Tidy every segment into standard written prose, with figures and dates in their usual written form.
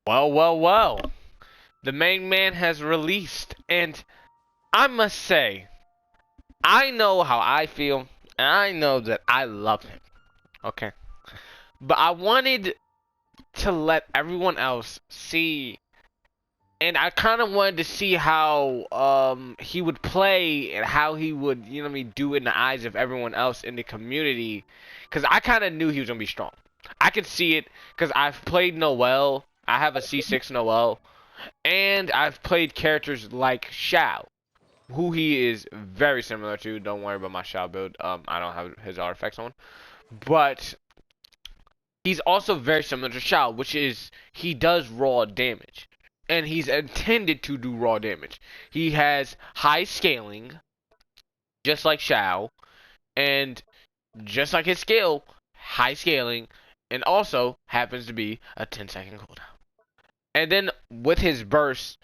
Well, well, well. The main man has released, and I must say, I know how I feel, and I know that I love him. Okay? But I wanted to let everyone else see, and I kind of wanted to see how he would play and how he would, do in the eyes of everyone else in the community, because I kind of knew he was gonna be strong. I could see it because I've played Noel. I have a C6 Noel. And I've played characters like Shao, who he is very similar to. Don't worry about my Shao build. I don't have his artifacts on. But he's also very similar to Shao, which is he does raw damage. And he's intended to do raw damage. He has high scaling, just like Shao, and just like his skill, high scaling, and also happens to be a 10-second cooldown. And then with his burst,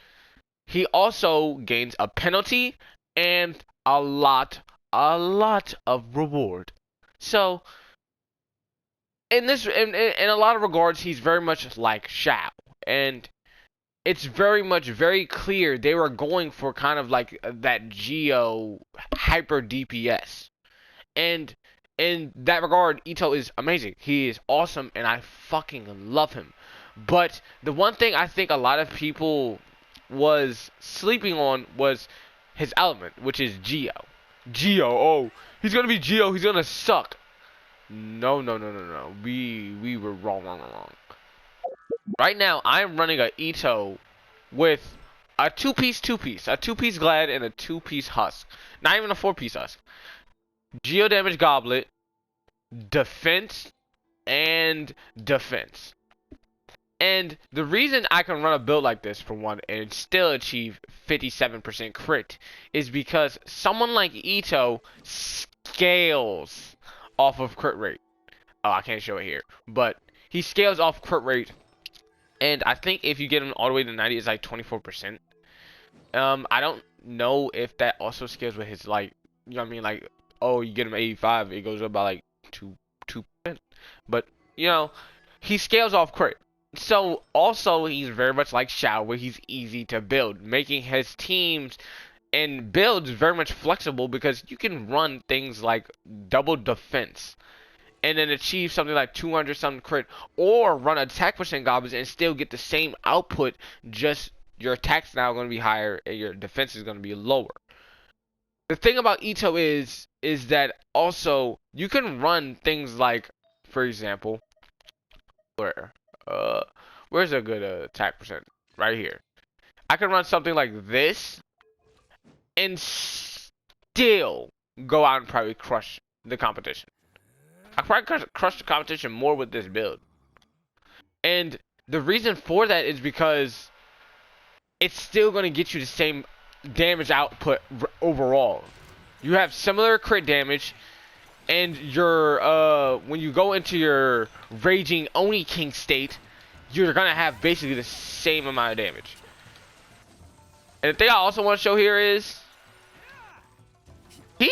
he also gains a penalty and a lot of reward. So in a lot of regards, he's very much like Shao, and it's very clear they were going for kind of like that Geo hyper DPS, and in that regard, Itto is amazing. He is awesome, and I fucking love him. But the one thing I think a lot of people was sleeping on was his element, which is Geo. Geo, oh, he's gonna be Geo. He's gonna suck. No, no, no, no, no. We were wrong. Right now, I'm running a Itto with a two-piece Glad and a two-piece Husk. Not even a four-piece Husk. Geo damage Goblet, defense, and defense. And the reason I can run a build like this, for one, and still achieve 57% crit, is because someone like Itto scales off of crit rate. Oh, I can't show it here. But he scales off crit rate. And I think if you get him all the way to 90, it's like 24%. I don't know if that also scales with his, like, you know what I mean? Like, oh, you get him 85, it goes up by, like, 2%. But, he scales off crit. So, also, he's very much like Shao, where he's easy to build, making his teams and builds very much flexible because you can run things like double defense and then achieve something like 200 something crit, or run attack percent goblins and still get the same output, just your attack's now going to be higher and your defense is going to be lower. The thing about Itto is that also you can run things like, for example, where's a good attack percent? Right here. I can run something like this and still go out and probably crush the competition. I probably crush the competition more with this build. And the reason for that is because it's still going to get you the same damage output overall. You have similar crit damage, and your when you go into your Raging Oni King state, you're going to have basically the same amount of damage. And the thing I also want to show here is he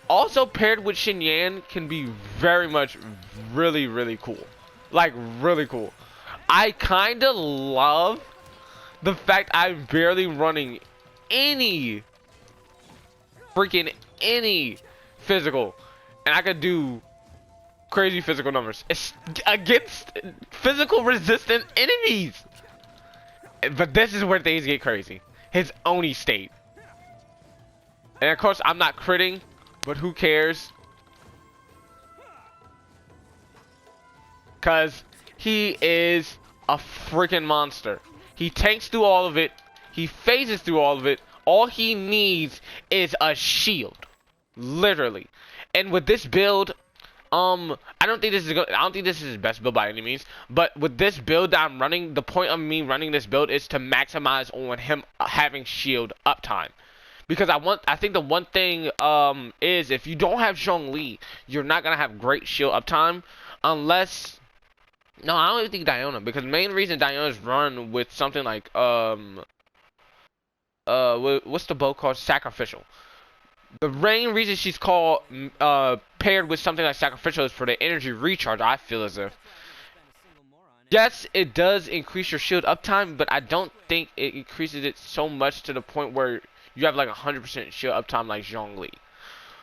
also paired with Xin Yan can be very much really cool. Like, really cool. I kind of love the fact I'm barely running any physical, and I could do crazy physical numbers. It's against physical resistant enemies. But this is where things get crazy. His Oni state. And of course, I'm not critting, but who cares? Because he is a freaking monster. He tanks through all of it. He phases through all of it. All he needs is a shield. Literally. And with this build, I don't think this is his best build by any means. But with this build that I'm running, the point of me running this build is to maximize on him having shield uptime. Because I think the one thing is if you don't have Zhongli, you're not gonna have great shield uptime unless. No, I don't even think Diona, because the main reason Diona's run with something like what's the bow called? Sacrificial. The main reason she's called paired with something like Sacrificial is for the energy recharge. I feel as if. Yes, it does increase your shield uptime, but I don't think it increases it so much to the point where you have like 100% shield uptime like Zhongli.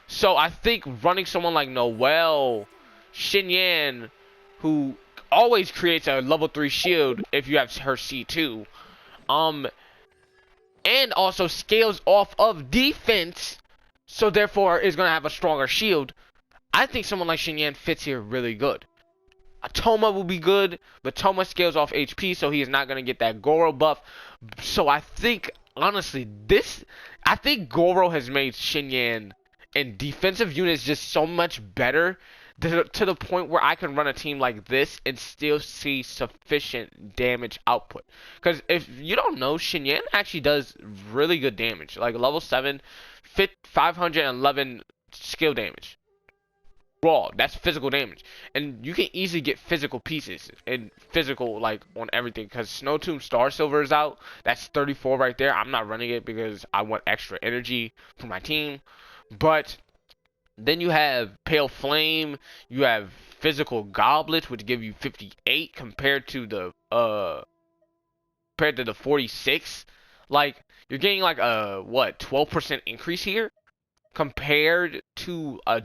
So I think running someone like Noelle, Xinyan, who always creates a level 3 shield if you have her C2, and also scales off of defense, so therefore is going to have a stronger shield. I think someone like Xinyan fits here really good. Toma will be good, but Toma scales off HP, so he is not going to get that Goro buff. So I think, honestly, I think Goro has made Xinyan and defensive units just so much better to the point where I can run a team like this and still see sufficient damage output. Because if you don't know, Xinyan actually does really good damage. Like level 7, 511 skill damage. Raw, that's physical damage. And you can easily get physical pieces and physical like on everything. Because Snow Tomb Star Silver is out. That's 34 right there. I'm not running it because I want extra energy for my team. But then you have Pale Flame, you have Physical Goblets, which give you 58 compared to the 46. Like you're getting like a 12% increase here compared to a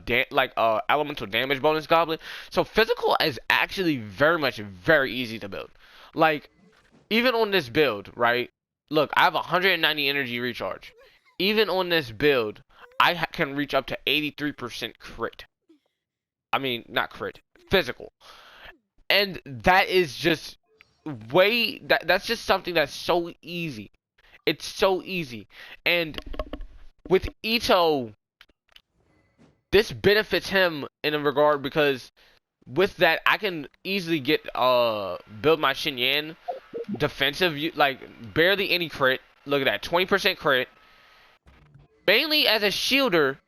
elemental damage bonus goblet. So physical is actually very easy to build. Like even on this build, right? Look, I have 190 energy recharge. Even on this build, I can reach up to 83% crit. I mean, not crit, physical. And that is just that's just something that's so easy. It's so easy. And with Itto, this benefits him in a regard because with that I can easily get build my Xinyan defensive, like barely any crit. Look at that, 20% crit. Mainly as a shielder,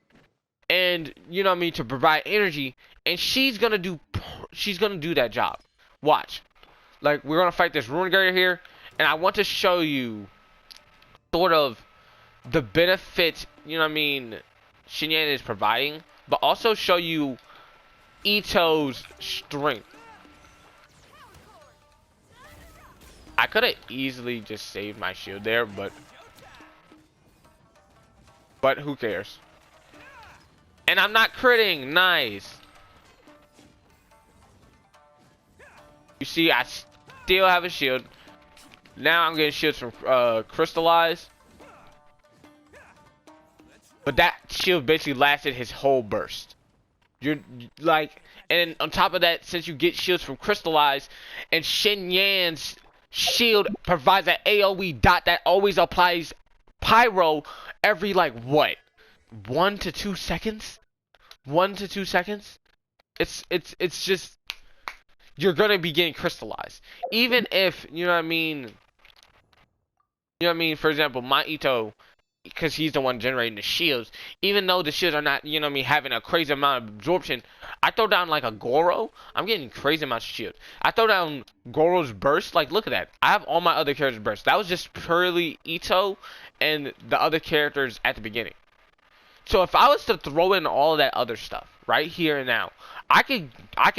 and you know what I mean, to provide energy, and she's gonna do that job. Watch, like we're gonna fight this Ruin Guardian here, and I want to show you sort of the benefits, you know what I mean, Xinyan is providing, but also show you Itto's strength. I could have easily just saved my shield there, but who cares? And I'm not critting. Nice. You see, I still have a shield. Now I'm getting shields from Crystallize. But that shield basically lasted his whole burst. You're like, and on top of that, since you get shields from Crystallize, and Xinyan's shield provides an AoE dot that always applies Pyro every like what? 1 to 2 seconds? 1 to 2 seconds? It's just, you're gonna be getting crystallized. Even if, you know what I mean, for example, my Itto, because he's the one generating the shields, even though the shields are not, you know what I mean, having a crazy amount of absorption, I throw down like a Goro, I'm getting crazy amounts of shields. I throw down Goro's burst, like look at that. I have all my other characters burst. That was just purely Itto and the other characters at the beginning. So if I was to throw in all of that other stuff right here and now, I could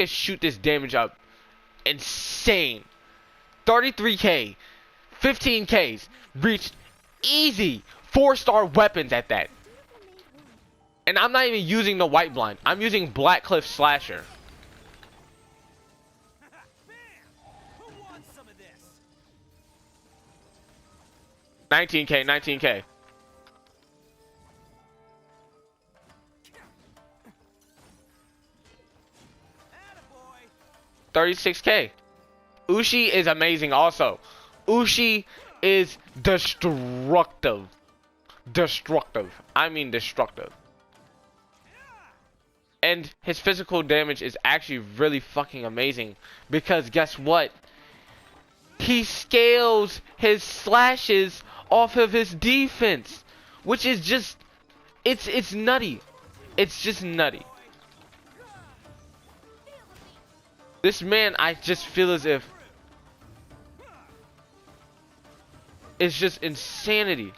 shoot this damage up insane. 33k, 15ks, reach easy 4-star weapons at that. And I'm not even using the white blind. I'm using Black Cliff Slasher. Who wants some of this? 19k, 19k. 36k. Ushi is amazing also. Ushi is destructive. Destructive. I mean destructive. And his physical damage is actually really fucking amazing. Because guess what? He scales his slashes off of his defense. Which is just... It's nutty. It's just nutty. This man, I just feel as if it's just insanity.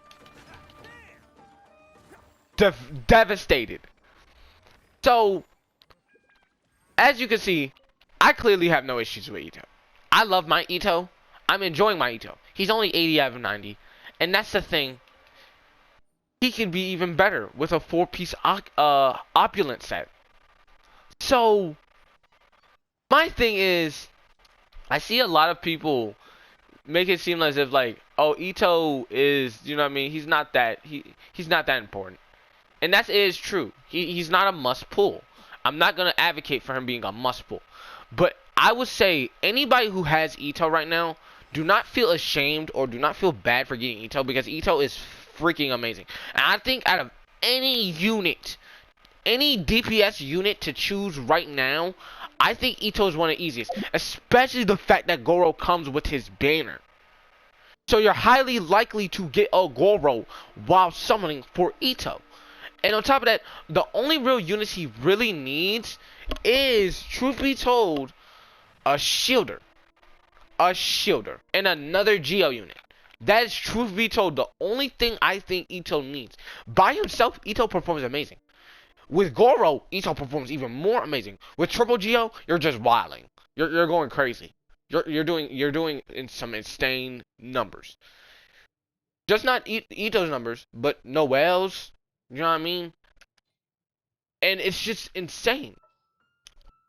Devastated. So, as you can see, I clearly have no issues with Itto. I love my Itto. I'm enjoying my Itto. He's only 80 out of 90. And that's the thing. He can be even better with a 4-piece opulent set. So, my thing is, I see a lot of people make it seem as if like, oh, Itto is, you know what I mean? He's not that important, and that is true. He's not a must pull. I'm not gonna advocate for him being a must pull, but I would say anybody who has Itto right now, do not feel ashamed or do not feel bad for getting Itto, because Itto is freaking amazing. And I think out of any unit, any DPS unit to choose right now, I think Itto is one of the easiest, especially the fact that Goro comes with his banner. So you're highly likely to get a Goro while summoning for Itto. And on top of that, the only real units he really needs is, truth be told, a shielder. A shielder. And another Geo unit. That is, truth be told, the only thing I think Itto needs. By himself, Itto performs amazing. With Goro, Itto performs even more amazing. With Triple Geo, you're just wilding. You're going crazy. You're doing in some insane numbers. Just not Itto's numbers, but Noel's. You know what I mean? And it's just insane.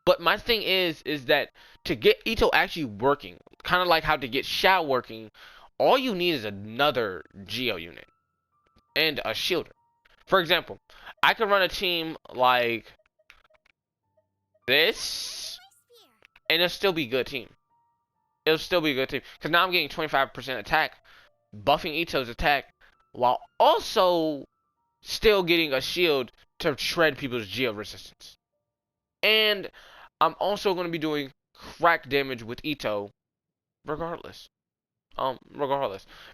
But my thing is that to get Itto actually working, kind of like how to get Xiao working, all you need is another Geo unit and a shielder. For example, I could run a team like this, and it'll still be a good team. It'll still be a good team. Because now I'm getting 25% attack, buffing Itto's attack, while also still getting a shield to shred people's Geo resistance. And I'm also going to be doing crack damage with Itto, regardless.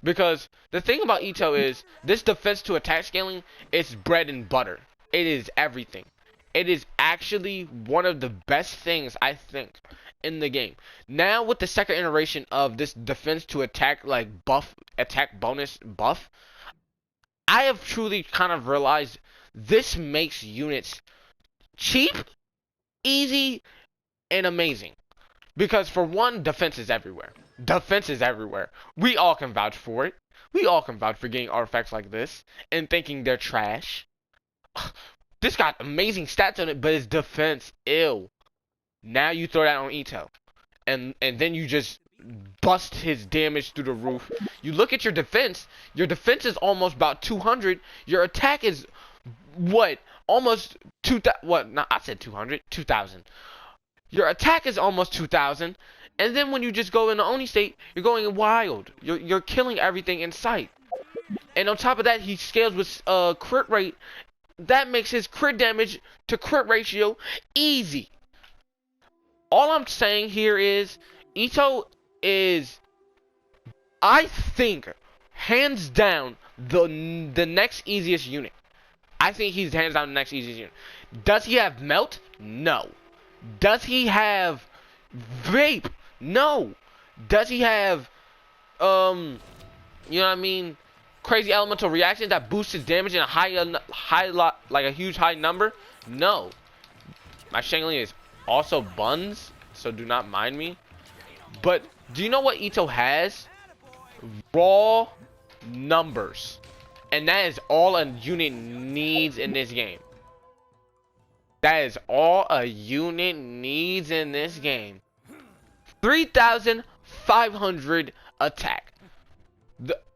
Because the thing about Itto is, this defense to attack scaling is bread and butter. It is everything. It is actually one of the best things, I think, in the game. Now with the second iteration of this defense to attack, like, attack bonus buff, I have truly kind of realized this makes units cheap, easy, and amazing. Because for one, defense is everywhere. Defense is everywhere. We all can vouch for it. We all can vouch for getting artifacts like this and thinking they're trash. This got amazing stats on it, but its defense, ill. Now you throw that on Itto. And then you just bust his damage through the roof. You look at your defense is almost about 200. Your attack is, what? Almost 2,000. What? No, I said 200. 2,000. Your attack is almost 2,000, and then when you just go in the Oni state, you're going wild. You're killing everything in sight. And on top of that, he scales with crit rate. That makes his crit damage to crit ratio easy. All I'm saying here is, Itto is, I think, hands down, the next easiest unit. I think he's hands down the next easiest unit. Does he have Melt? No. Does he have Vape? No. Does he have, you know what I mean, crazy elemental reactions that boost his damage in a huge high number? No. My Shangli is also buns, so do not mind me. But do you know what Itto has? Raw numbers. And that is all a unit needs in this game. That is all a unit needs in this game. 3,500 attack.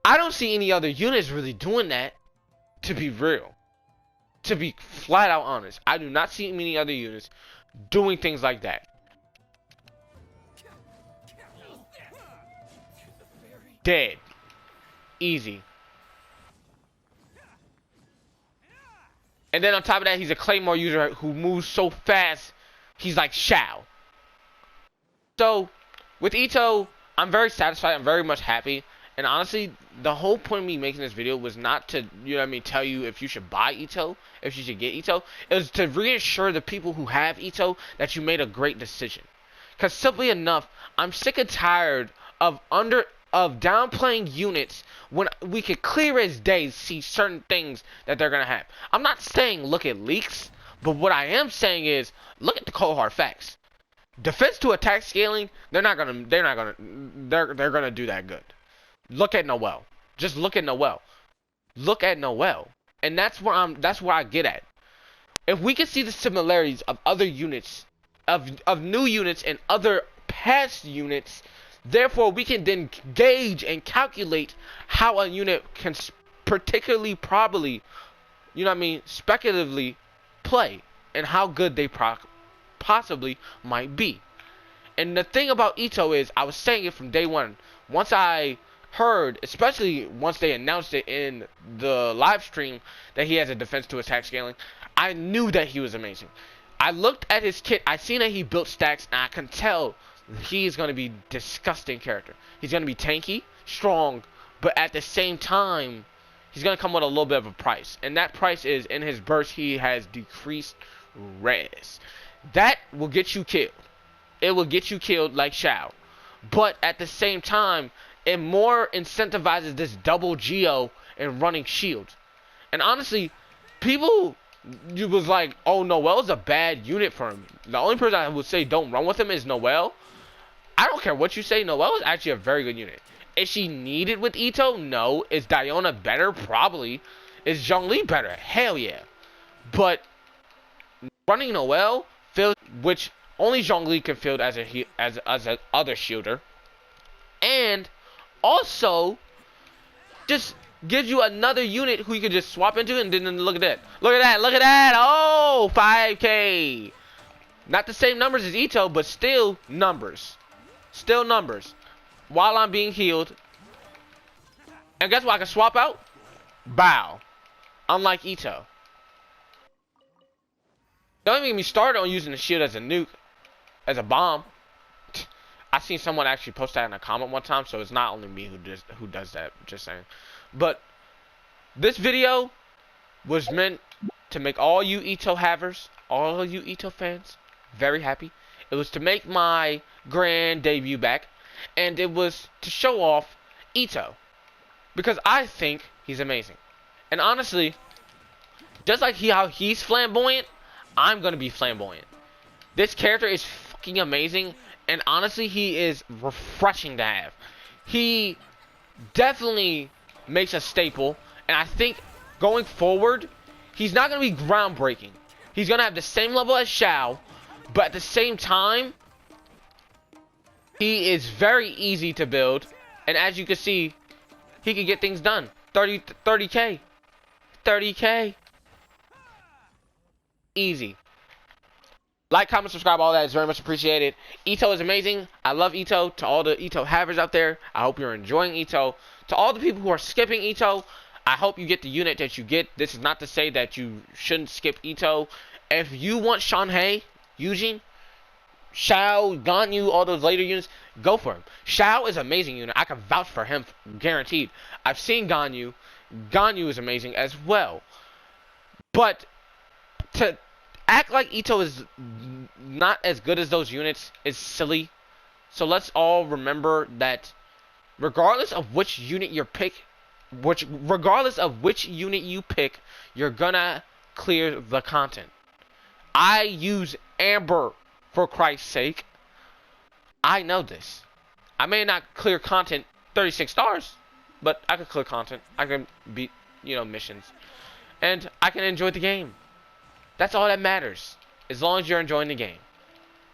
I don't see any other units really doing that, to be real. To be flat out honest. I do not see many other units doing things like that. Dead. Easy. And then on top of that, he's a Claymore user who moves so fast, he's like Xiao. So, with Itto, I'm very satisfied. I'm very much happy. And honestly, the whole point of me making this video was not to, you know what I mean, tell you if you should buy Itto, if you should get Itto. It was to reassure the people who have Itto that you made a great decision. Because simply enough, I'm sick and tired of downplaying units when we could clear as day see certain things that they're going to have. I'm not saying look at leaks, but what I am saying is look at the cold hard facts. Defense to attack scaling, they're gonna do that good. Look at Noel. Just look at Noel. Look at Noel. And that's where I get at. If we can see the similarities of other units, of new units and other past units, therefore we can then gauge and calculate how a unit can particularly probably, you know what I mean, speculatively play and how good they possibly might be. And the thing about Itto is, I was saying it from day one. Once I heard, especially once they announced it in the live stream, that he has a defense to attack scaling, I knew that he was amazing. I looked at his kit, I seen that he built stacks, and I can tell he's going to be disgusting character. He's going to be tanky, strong, but at the same time, he's going to come with a little bit of a price. And that price is, in his burst, he has decreased res. That will get you killed. It will get you killed like Shao. But at the same time, it more incentivizes this double Geo and running shields. And honestly, people was like, oh, Noel's a bad unit for him. The only person I would say don't run with him is Noel. I don't care what you say, Noel is actually a very good unit. Is she needed with Itto? No. Is Diona better? Probably. Is Zhongli better? Hell yeah. But running Noel, which only Zhongli can field as an other shielder, and also just gives you another unit who you can just swap into, and then look at that. Look at that. Look at that. Oh, 5K. Not the same numbers as Itto, but still numbers. Still numbers. While I'm being healed. And guess what? I can swap out. Bow. Unlike Itto. Don't even get me started on using the shield as a nuke. As a bomb. I seen someone actually post that in a comment one time, so it's not only me who does that, just saying. But this video was meant to make all you Itto havers, all you Itto fans, very happy. It was to make my grand debut back, and it was to show off Itto, because I think he's amazing. And honestly, just like how he's flamboyant, I'm gonna be flamboyant. This character is fucking amazing. And honestly, he is refreshing to have. He definitely makes a staple. And I think going forward, he's not going to be groundbreaking. He's going to have the same level as Shao. But at the same time, he is very easy to build. And as you can see, he can get things done. 30K. 30K. Easy. Like, comment, subscribe, all that is very much appreciated. Itto is amazing. I love Itto. To all the Itto havers out there, I hope you're enjoying Itto. To all the people who are skipping Itto, I hope you get the unit that you get. This is not to say that you shouldn't skip Itto. If you want Shanhei, Yujin, Shao, Ganyu, all those later units, go for him. Shao is an amazing unit. I can vouch for him, guaranteed. I've seen Ganyu. Ganyu is amazing as well. But to act like Itto is not as good as those units is silly. So let's all remember that regardless of which unit you pick, you're gonna clear the content. I use Amber, for Christ's sake. I know this. I may not clear content 36 stars, but I can clear content. I can beat, missions. And I can enjoy the game. That's all that matters, as long as you're enjoying the game.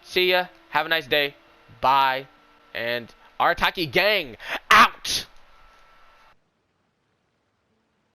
See ya. Have a nice day. Bye. And Arataki gang out.